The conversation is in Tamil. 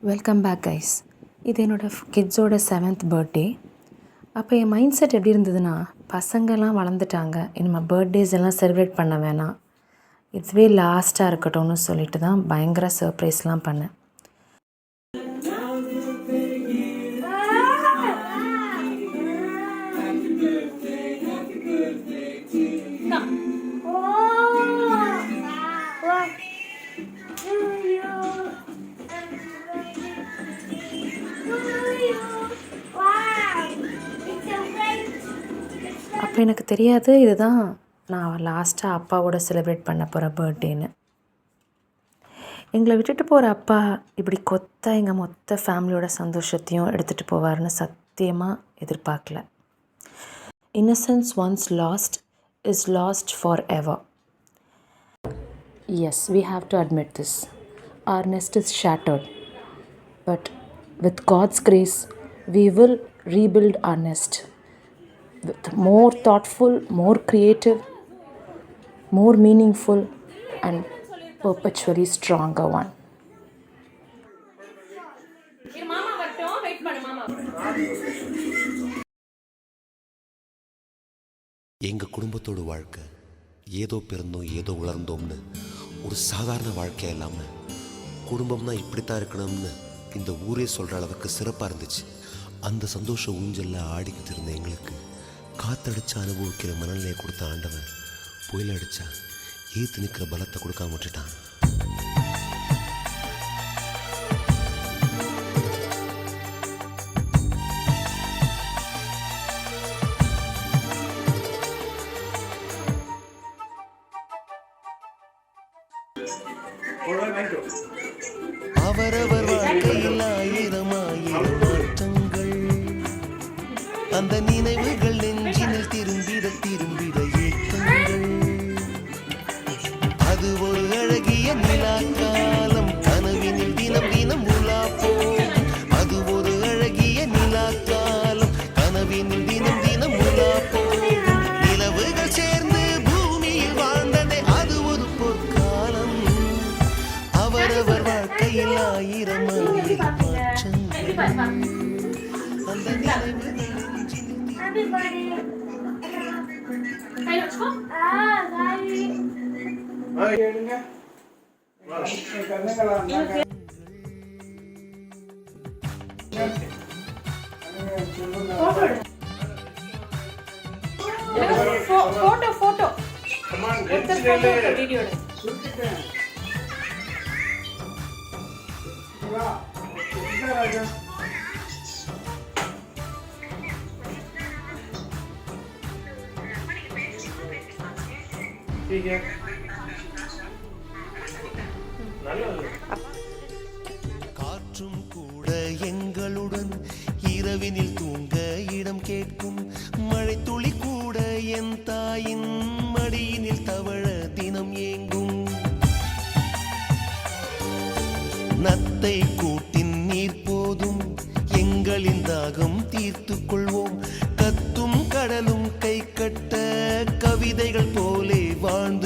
Welcome back guys. இது என்னோடய கிட்ஸோட 7th பர்த்டே. அப்போ என் மைண்ட் செட் எப்படி இருந்ததுன்னா, பசங்கள்லாம் வளர்ந்துட்டாங்க, இனிமேல் பர்த்டேஸ் எல்லாம் செலிப்ரேட் பண்ண வேணாம், இதுவே லாஸ்ட்டாக இருக்கட்டும்னு சொல்லிட்டு தான் பயங்கர சர்ப்ரைஸ்லாம் பண்ணேன். அப்போ எனக்கு தெரியாது இதுதான் நான் லாஸ்ட்டாக அப்பாவோட செலிப்ரேட் பண்ண போகிற பர்த்டேன்னு. எங்களை விட்டுட்டு போகிற அப்பா இப்படி கொத்த எங்கள் மொத்த ஃபேமிலியோட சந்தோஷத்தையும் எடுத்துகிட்டு போவார்னு சத்தியமாக எதிர்பார்க்கல. Innocence once last is last for ever. Yes, we have to admit this. Our nest is shattered. But with God's grace, we will rebuild our nest with more thoughtful, more creative, more meaningful and perpetually stronger one. எங்கள் குடும்பத்தோட வாழ்க்கை ஏதோ பிறந்தோம் ஏதோ உலர்ந்தோம்னு ஒரு சாதாரண வாழ்க்கை இல்லாமல் குடும்பம்னா இப்படித்தான் இருக்கணும்னு இந்த ஊரே சொல்கிற அளவுக்கு சிறப்பாக இருந்துச்சு. அந்த சந்தோஷ ஊஞ்சலில் ஆடிக்கிட்டு இருந்த எங்களுக்கு காத்தடிச்சு அனுபவிக்கிற மனநிலையை கொடுத்த ஆண்டவன் புயல் அடித்தா ஏற்று நிற்கிற பலத்தை கொடுக்காம விட்டுட்டான். அவரவர் வாழ்க்கையில் ஆயிரம் ஆயிரம் மாற்றங்கள், அந்த நினைவுகள் நெஞ்சினில் திரும்பிட திரும்பிட ஏற்றங்கள். அது ஒரு அழகிய நிலாக்காலம், கனவினில் தினம் தினம் உலா போகும். அது ஒரு அழகிய நிலாக்காலம், கனவினில் தினம் தினம் உலா போகும். நிலவுகள் சேர்ந்து பூமியில் வாழ்ந்ததே அது ஒரு பொற்காலம். அவரவர் வாழ்க்கையில் ஆயிரம் ஆயிரம் மாற்றங்கள், அந்த நினைவுகள் போட்டோ வீடியோ காற்றும் கூட எங்களுடன் இரவினில் தூங்க இடம் கேட்கும். மழை துளி கூட என் தாயின் மடியினில் தவழ தினம் ஏங்கும். நத்தை கூட்டின் நீர் போதும், எங்களின் தாகம் தீர்த்து கொள்வோம். கத்தும் கடலும் கை கட்ட கவிதைகள் போலே வாழ்ந்து